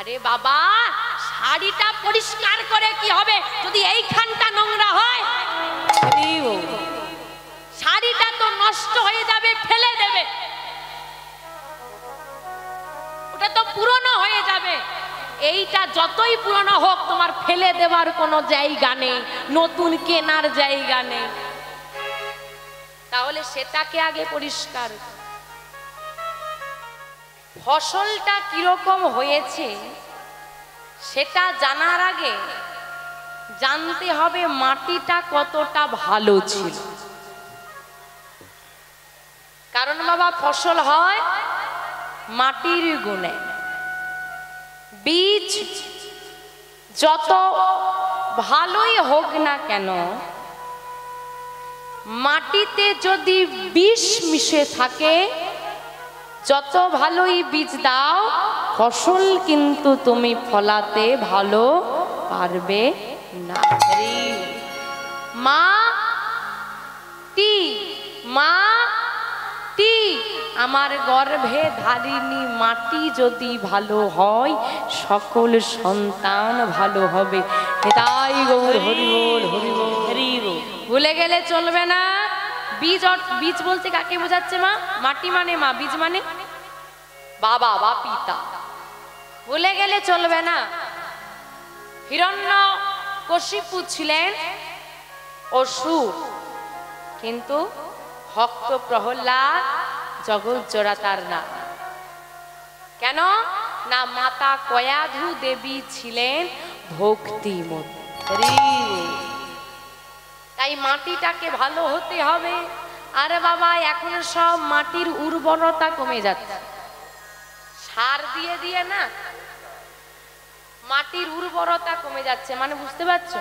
আরে বাবা, শাড়িটা পরিষ্কার করে কি হবে যদি এইখানটা নোংরা হয়? শাড়িটা তো নষ্ট হয়ে যাবে, ফেলে দেবে, ওটা তো পুরনো হয়ে যাবে। এইটা যতই পুরনো হোক তোমার ফেলে দেওয়ার কোনো জায়গা নেই, নতুন কেনার জায়গা নেই। তাহলে সেটাকে আগে পরিষ্কার। ফসলটা কিরকম হয়েছে সেটা জানার আগে জানতে হবে মাটিটা কতটা ভালো ছিল। কারণ বাবা ফসল হয় মাটির গুণে। বীজ যত ভালোই হোক না কেন, মাটিতে যদি বিষ মিশে থাকে, যত ভালোই বীজ দাও ফসল কিন্তু তুমি ফলাতে ভালো পারবে না। মাটি আমার গর্ভে ধারিণী মাটি যদি ভালো হয় সকল সন্তান ভালো হবে। তাই গৌর হরি বল, হরি বল, হরি বল। ভুলে গেলে চলবে না। বীজ বীজ বলতে কাকে বোঝাচ্ছে মা? মাটি মানে মা, বীজ মানে বাবা বা পিতা। ভুলে গেলে চলবে না। হিরণ্যকশিপু ছিলেন অসুর, কিন্তু ভক্ত প্রহ্লাদ জগৎ জোড়া তার নাম। কেন না মাতা কয়াধু দেবী ছিলেন ভক্তিমতী। তাই মাটিটাকে ভালো হতে হবে। আরে বাবা এখন সব মাটির উর্বরতা কমে যাচ্ছে, সার দিয়ে দিয়ে না মাটির উর্বরতা কমে যাচ্ছে। মানে বুঝতে পারছো?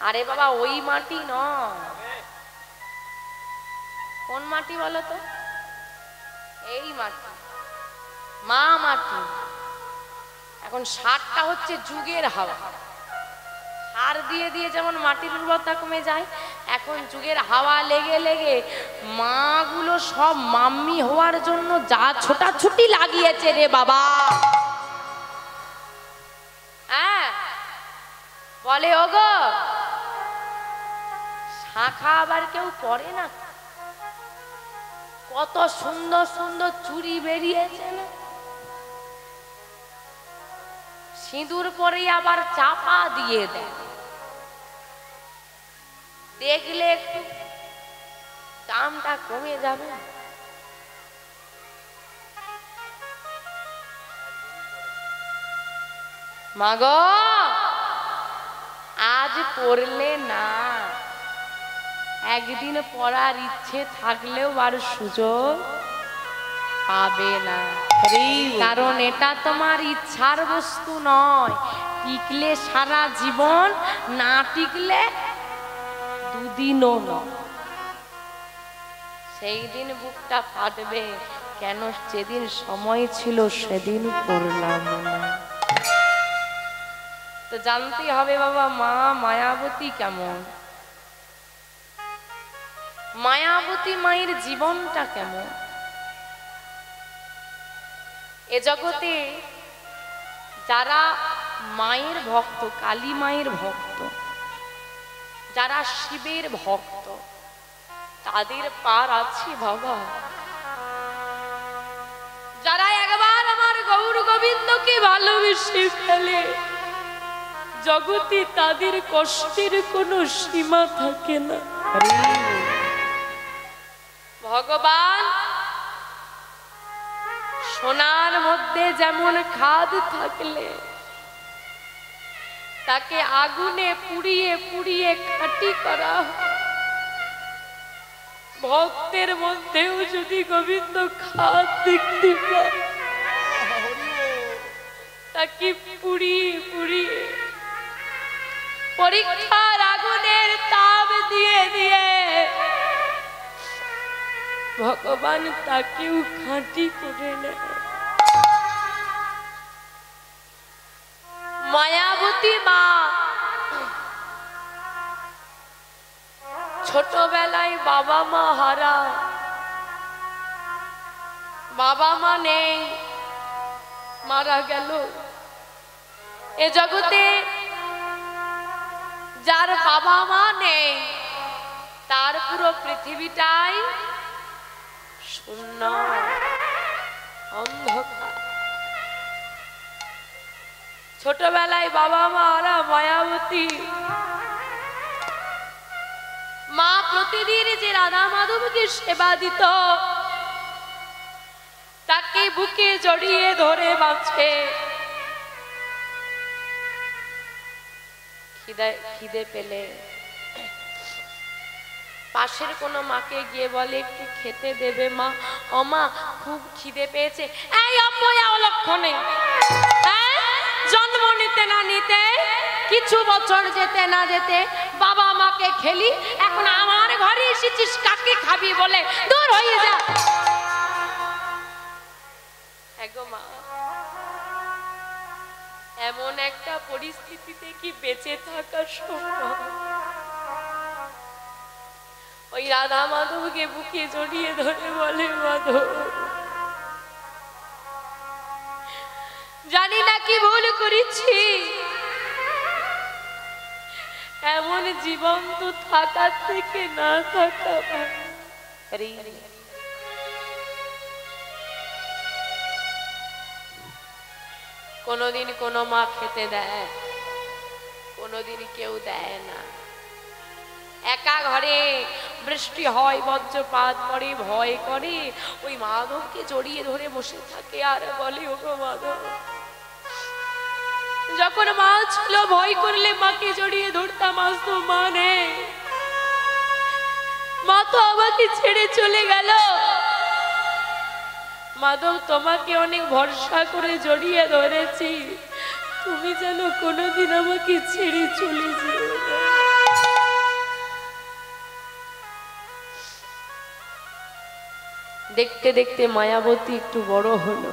আরে বাবা ওই মাটি নয়। কোন মাটি বলো তো? এই মাটি, মা মাটি। এখন সারটা হচ্ছে যুগের হাওয়া। সার দিয়ে দিয়ে যেমন মাটির উর্বরতা কমে যায়, এখন যুগের হাওয়া লেগে লেগে মাগুলো সব মাম্মি হওয়ার জন্য যা ছোটাছুটি লাগিয়েছে রে বাবা। হ্যাঁ বলে ওগো শাখা আবার কেউ পরে না, কত সুন্দর সুন্দর চুড়ি বেরিয়েছে না, সিঁদুর পরে আবার চাপা দিয়ে দেয়। দেখলে একটু দামটা কমে যাবে। মাগো আজ পড়লে না, একদিন পড়ার ইচ্ছে থাকলেও আর সুযোগ পাবে না। কারণ এটা তোমার ইচ্ছার বস্তু নয়। টিকলে সারা জীবন, না টিকলে দুদিনও নয়। সেই দিন বুকটা ফাটবে, কেন যেদিন সময় ছিল সেদিন পড়লাম না। তো জানতে হবে বাবা মা মায়াবতী কেমন, মায়াবতী মায়ের জীবনটা কেমন। এ জগতে যারা মায়ের ভক্ত, কালী মায়ের ভক্ত, যারা শিবের ভক্ত, তাদের পার আছে বাবা। যারা একবার আমার গৌর গোবিন্দকে ভালোবেসে ফেলে, জগতে তাদের কষ্টের কোনো সীমা থাকে না। ভগবান সোনার মধ্যে যেমন খাদ থাকলে তাকে আগুনে পুড়িয়ে পুড়িয়ে খাঁটি করা, ভক্তের মধ্যেও যদি গোবিন্দ খাদ দেখতে পায়, তাকে পুড়িয়ে পুড়িয়ে পরীক্ষার আগুনের তাপ দিয়ে দিয়ে ভগবান তাকেও খাঁটি করে নেয়। মায়াবতী মা ছোটবেলায় বাবা মা হারা, বাবা মা নেই, মারা গেল, এ জগতে যার বাবা মা নেই তার পুরো পৃথিবীটাই শূন্য, অন্ধকার। ছোটবেলায় বাবা মা ওরা মায়াবতী মা প্রতিদিন যে রাধা মাধবকে সেবা দিত তাকে বুকে জড়িয়ে ধরে বাঁচে। খিদে পেলে পাশের কোনো মাকে গিয়ে বলে একটু খেতে দেবে মা, ও মা খুব খিদে পেয়েছে। এই অপয়া অলক্ষণে, জন্ম নিতে না নিতে কিছু বছর যেতে না যেতে বাবা মাকে খেলি, এখন আমার ঘরে এসেছিস কাকে খাবি বলে দূর হয়ে যা। এগো মা, এমন একটা পরিস্থিতিতে কি বেঁচে থাকা সম্ভব? ওই রাধা মাধবকে বুকে জড়িয়ে ধরে বলে মাধব, জানি না কি ভুল করেছি, এমন জীবন তো থাকার থেকে না থাকা ভালো। কোনদিন কোনো মা খেতে দেয়, কোনদিন কেউ দেয় না। একা ঘরে বৃষ্টি হয়, বজ্রপাত পড়ে, ভয় করে, ওই মাধবকে জড়িয়ে ধরে বসে থাকে আর বলে ওগো মাধব। যখন মা ছিল ভয় করলে মাকে জড়িয়ে ধরতাম, আজ তো মা নেই, মা তো আমাকে ছেড়ে চলে গেল। মাধব তোমাকে অনেক ভরসা করে জড়িয়ে ধরেছি, তুমি যেন কোনোদিন আমাকে ছেড়ে চলে যেও না। দেখতে দেখতে মায়াবতী একটু বড় হলো।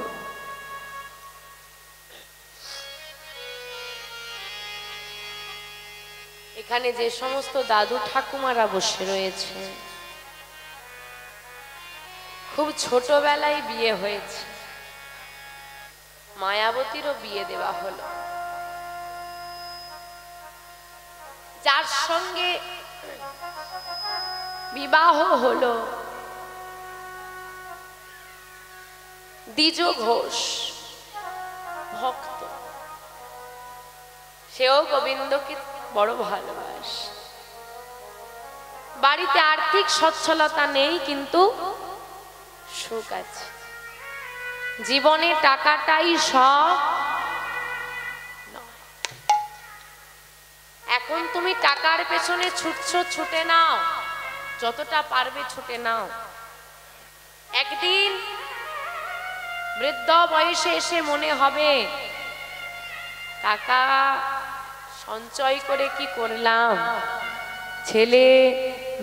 এখানে যে সমস্ত দাদু ঠাকুমারা বসে রয়েছে, খুব ছোটবেলায় বিয়ে হয়েছে। মায়াবতীরও বিয়ে দেওয়া হলো। যার সঙ্গে বিবাহ হলো দ্বিজ ঘোষ ভক্ত, সেও গোবিন্দকে বড় ভালোবাসে। বাড়িতে আর্থিক সচ্ছলতা নেই কিন্তু সুখ আছে। জীবনে টাকাটাই সব নয়। এখন তুমি টাকার পেছনে ছুটছো, ছুটে নাও, যতটা পারবে ছুটে নাও। একদিন বৃদ্ধ বয়সে এসে মনে হবে টাকা সঞ্চয় করে কি করলাম, ছেলে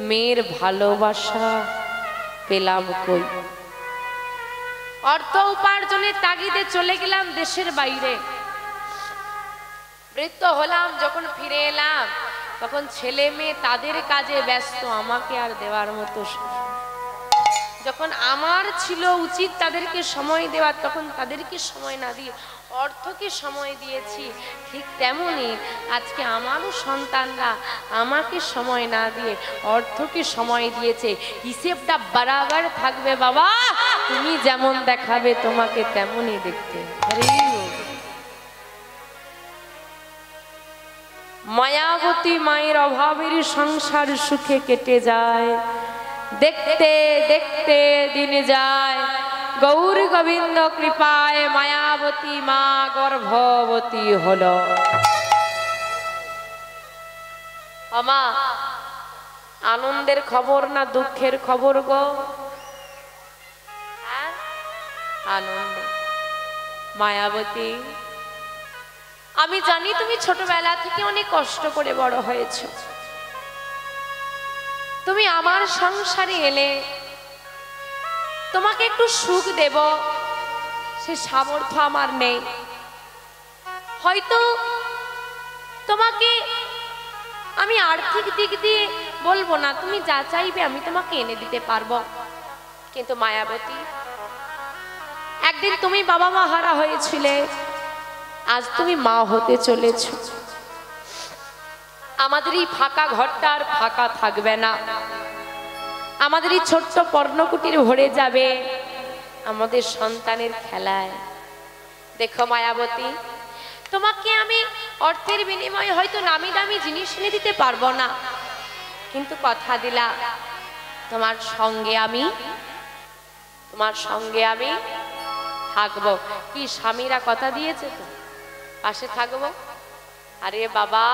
মেয়ের ভালোবাসা পেলাম কই। অর্থ উপার্জনের তাগিদে চলে গেলাম দেশের বাইরে, বৃদ্ধ হলাম, যখন ফিরে এলাম তখন ছেলে মেয়ে তাদের কাজে ব্যস্ত, আমাকে আর দেওয়ার মতো। যখন আমার ছিল উচিত তাদেরকে সময় দেওয়ার, তখন তাদেরকে সময় না দিয়ে অর্থকে সময় দিয়েছি। ঠিক তেমনি আজকে আমারও সন্তানরা আমাকে সময় না দিয়ে অর্থকে সময় দিয়েছে। হিসেবটা বরাবর থাকবে বাবা, তুমি যেমন দেখাবে তোমাকে তেমনই দেখতে। মায়াবতী মায়ের অভাবের সংসার সুখে কেটে যায়। দেখতে দেখতে দিন যায়, গৌর গোবিন্দ কৃপায় মায়াবতী মা গর্ভবতী হলো। আমা আনন্দের খবর না দুঃখের খবর গো? আনন্দ। মায়াবতী, আমি জানি তুমি ছোটবেলা থেকে অনেক কষ্ট করে বড় হয়েছো। তুমি আমার সংসারে এলে তোমাকে একটু সুখ দেব, সে সামর্থ্য আমার নেই। হয়তো তোমাকে আমি আর্থিক দিক দিয়ে বলবো না, তুমি যা চাইবে আমি তোমাকে এনে দিতে পারবো। কিন্তু মায়াবতী, একদিন তুমি বাবা মা হারা হয়েছিলে, আজ তুমি মা হতে চলেছ। আমাদের এই ফাঁকা ঘরটা আর ফাঁকা থাকবে না, আমাদের এই ছোট্ট পর্ণকুটির ভরে যাবে আমাদের সন্তানের খেলায়। দেখো মায়াবতী, তোমাকে আমি অর্থের বিনিময়ে হয়তো নামি দামি জিনিস এনে দিতে পারবো না, কিন্তু কথা দিলাম তোমার সঙ্গে আমি থাকবো। কি স্বামীরা কথা দিয়েছে তো, পাশে থাকবো। আরে বাবা,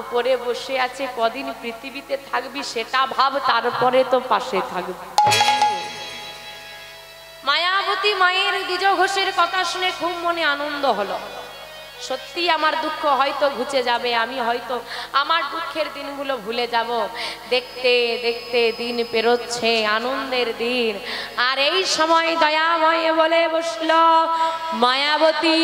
উপরে বসে আছে, কদিন পৃথিবীতে থাকবি সেটা ভাব, তারপরে তো পাশে থাকবি। মায়াবতী মায়ের দ্বিজ ঘোষের কথা শুনে খুব মনে আনন্দ হলো। সত্যি আমার দুঃখ হয়তো ঘুচে যাবে, আমি হয়তো আমার দুঃখের দিনগুলো ভুলে যাব। দেখতে দেখতে দিন পেরোচ্ছে, আনন্দের দিন। আর এই সময় দয়াময় বলে বসল, মায়াবতী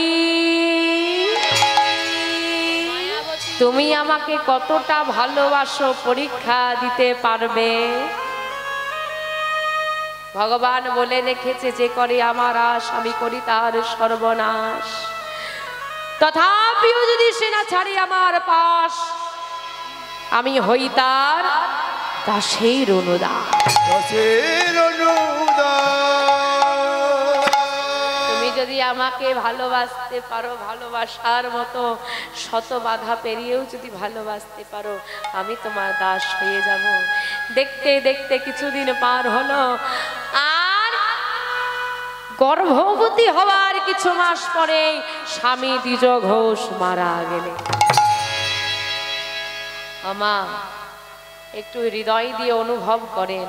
তুমি আমাকে কতটা ভালোবাসো পরীক্ষা দিতে পারবে? ভগবান বলে রেখেছে, যে করে আমার আশ আমি করি তার সর্বনাশ। তথাপিও যদি সে না ছাড়ি আমার পাশ, আমি হই তার দাসের অনুদাস। তুমি যদি আমাকে ভালোবাসতে পারো, ভালোবাসার মতো শত বাধা পেরিয়েও যদি ভালোবাসতে পারো, আমি তোমার দাস হয়ে যাব। দেখতে দেখতে কিছুদিন পার হলো, আর গর্ভবতী হওয়ার কিছু মাস পরে স্বামী দ্বিজ ঘোষ মারা গেলেন। আমা একটু হৃদয় দিয়ে অনুভব করেন,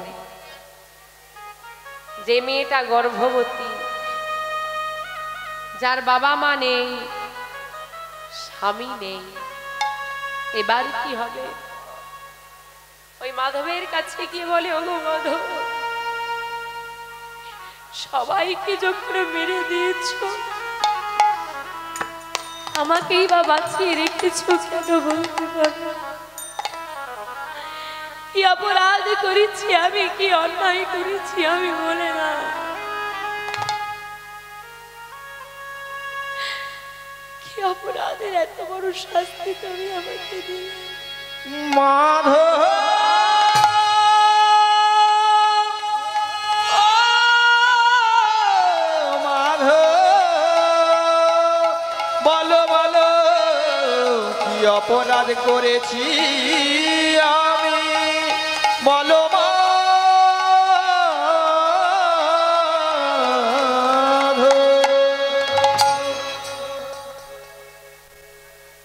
যে মেয়েটা গর্ভবতী, যার বাবা মা নেই, স্বামী নেই, এবার কি হবে? ওই মাধবের কাছে গিয়ে বলে, ওগো মাধব, সবাইকে যখন মেরে দিয়েছ, আমাকেই বা বাঁচিয়ে রেখেছ কেন বলতে পারো? কি অপরাধ করেছি আমি, কি অন্যায় করেছি আমি, বলে না। কি অপরাধের এত বড় শাস্তি তুমি আমাকে দিলে? মাধব অপরাধ করেছি আমি, বলো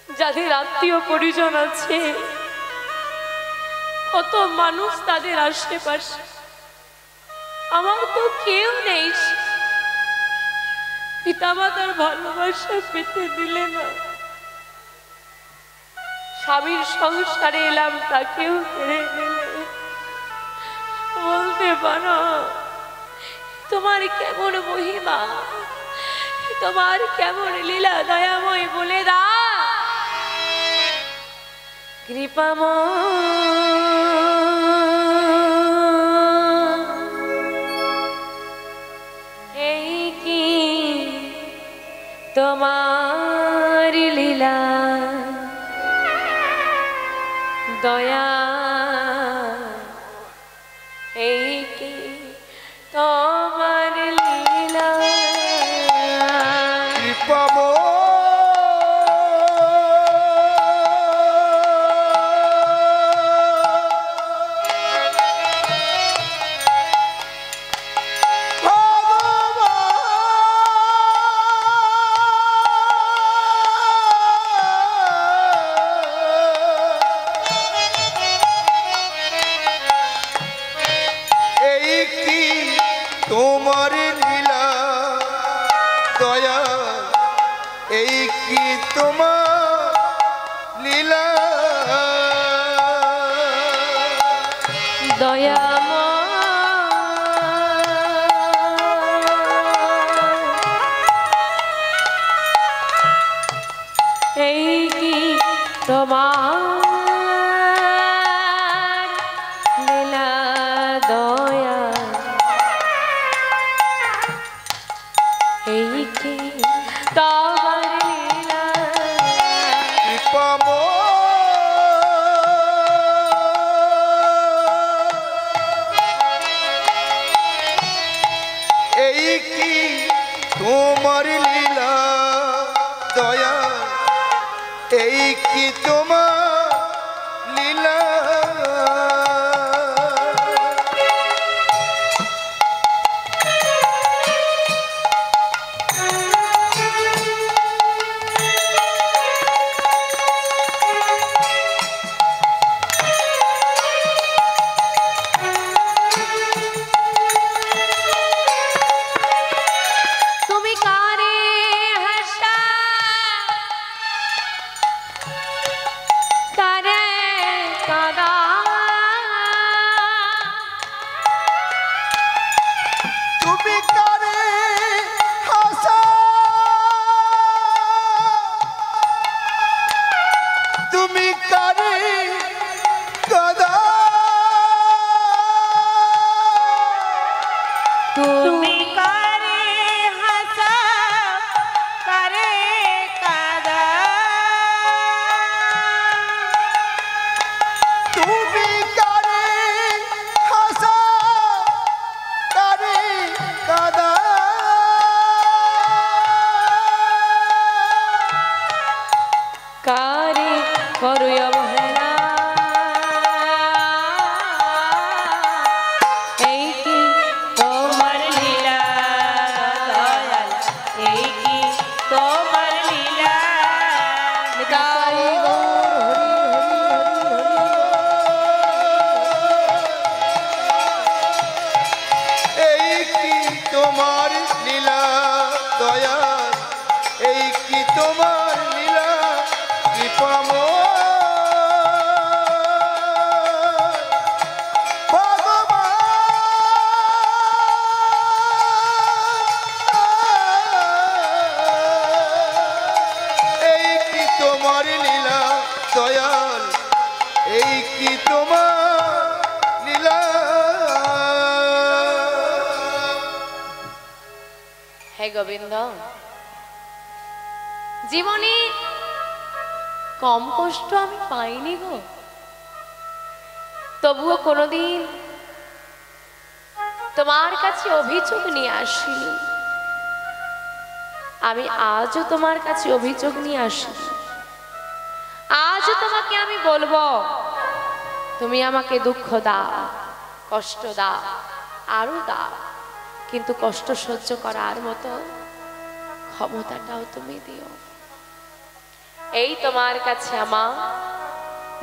যাদের আত্মীয় পরিজন আছে, কত মানুষ তাদের আশেপাশে, আমার তো কেউ নেই। পিতামাতার ভালোবাসা পেতে দিলে না, স্বামীর সংসারে এলাম তাকেও কেড়ে নিলে। বলতে পারো তোমার কেমন মহিমা, তোমার কেমন লীলা দয়াময়, বলে দা কৃপাময়। এই কি তোমার লীলা দয়া, এই কি তোমার লীলা কৃপাময়। তোমার লীলা দয়া, এই কি তোমার লীলা দয়াময়। এই কি তোমার লীলা দয়া, এই কি তোমার লীলা এই কি তোমার লীলা দয়াল এই কি তোমার লীলা হে গোবিন্দ জীবনে কম কষ্ট আমি পাইনি গো তবুও কোনোদিন তোমার কাছে অভিযোগ নিয়ে আসিনি আমি আজও তোমার কাছে অভিযোগ নিয়ে আসি আজও তোমাকে আমি বলবো তুমি আমাকে দুঃখ দাও কষ্ট দাও আরো দাও কিন্তু কষ্ট সহ্য করার মতো ক্ষমতাটাও তুমি দিও এই তোমার কাছে আমার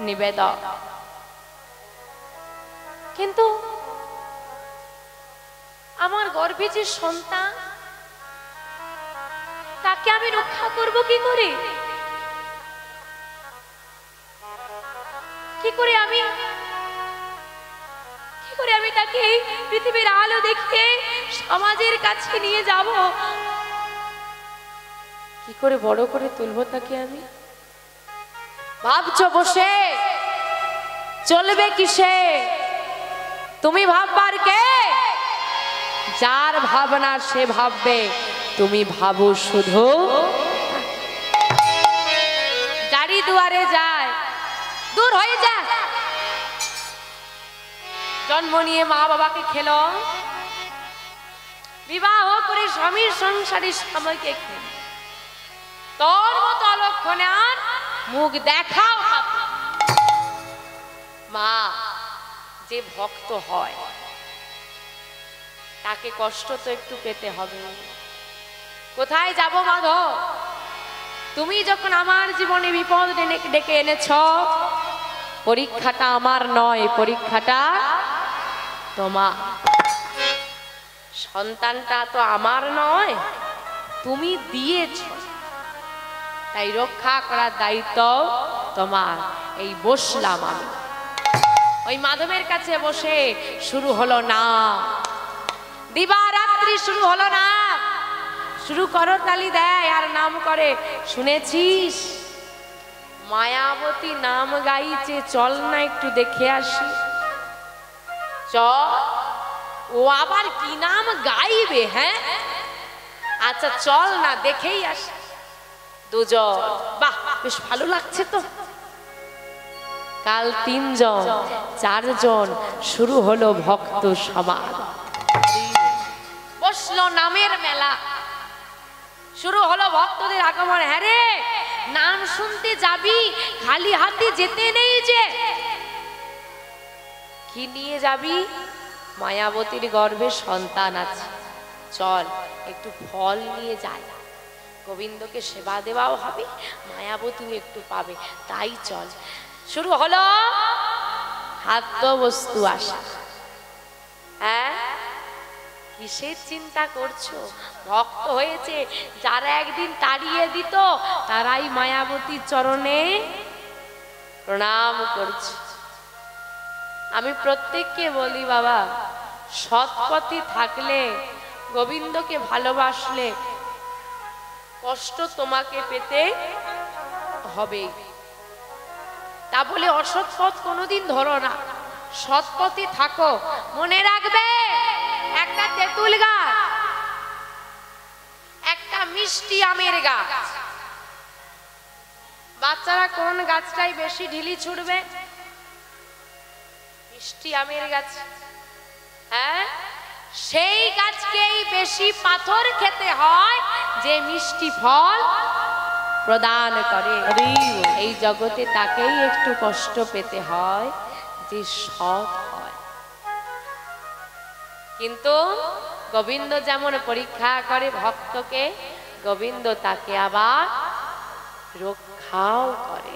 নিবেদন কিন্তু আমার গর্ভে যে সন্তান তাকে আমি রক্ষা করব কি করে আমি তাকে পৃথিবীর আলো দেখে সমাজের কাছে নিয়ে যাব কি করে বড় করে তুলবো তাকে আমি ভাবছো বসে চলবে কিসে তুমি ভাববার কে যার ভাবনা সে ভাববে তুমি ভাবো শুধু যারি দুয়ারে যায় দূর হয়ে যায় জন্ম নিয়ে মা বাবাকে খেলো বিবাহ করে স্বামীর সংসারের সময়কে খেলো তোর মতো অলক্ষণে আর মুখ দেখাও মা যে ভক্ত হয় তাকে কষ্ট তো একটু পেতে হবে কোথায় যাব মাধব তুমি যখন আমার জীবনে বিপদ ডেকে এনেছ পরীক্ষাটা আমার নয় পরীক্ষাটা তোমার সন্তানটা তো আমার নয় তুমি দিয়েছ তাই রক্ষা করার দায়িত্ব তোমার এই বসলাম আমি ওই মাধবের কাছে বসে শুরু হলো না দিবারাত্রি শুরু হলো না শুরু করো তালি দেয় আর নাম করে শুনেছিস মায়াবতী নাম গাইছে চল না একটু দেখে আসি চল ও আবার কি নাম গাইবে হ্যাঁ আচ্ছা চল না দেখেই আসি দুজন বাহ বেশ ভালো লাগছে তো কাল 3 জন 4 জন শুরু হলো ভক্ত সমাজ বসলো নামের মেলা শুরু হলো ভক্তদের আগমন হ্যাঁ রে নাম শুনতে যাবি, খালি হাতে যেতে নেই যে। কি নিয়ে যাবি? মায়াবতীর গর্ভে সন্তান আছে, চল একটু ফল নিয়ে যাই, গোবিন্দকে সেবা দেওয়াও হবে, মায়াবতীও একটু পাবে, তাই চল। শুরু হলো খাদ্য বস্তু আসা। হ্যাঁ, কিসের চিন্তা করছো? ভক্ত হয়েছে যারা একদিন তাড়িয়ে দিত, তারাই মায়াবতীর চরণে প্রণাম করছে। আমি প্রত্যেককে বলি, বাবা, সৎ পথে থাকলে, গোবিন্দকে ভালোবাসলে কষ্ট তোমাকে পেতে হবে। তা বলে অসৎ পথ কোনোদিন ধরো না, সৎ পথে থাকো। মনে রাখবে, একটা তেঁতুল গাছ, একটা মিষ্টি আমের গাছ, বাচ্চারা কোন গাছটাই বেশি ঢিলি ছুটবে? মিষ্টি আমের গাছ। হ্যাঁ, সেই গাছকেই বেশি পাথর খেতে হয় যে মিষ্টি ফল প্রদান করে। এই জগতে তাকেই একটু কষ্ট পেতে হয় যে সৎ হয়। কিন্তু গোবিন্দ যেমন পরীক্ষা করে ভক্তকে, গোবিন্দ তাকে আবার রক্ষাও করে।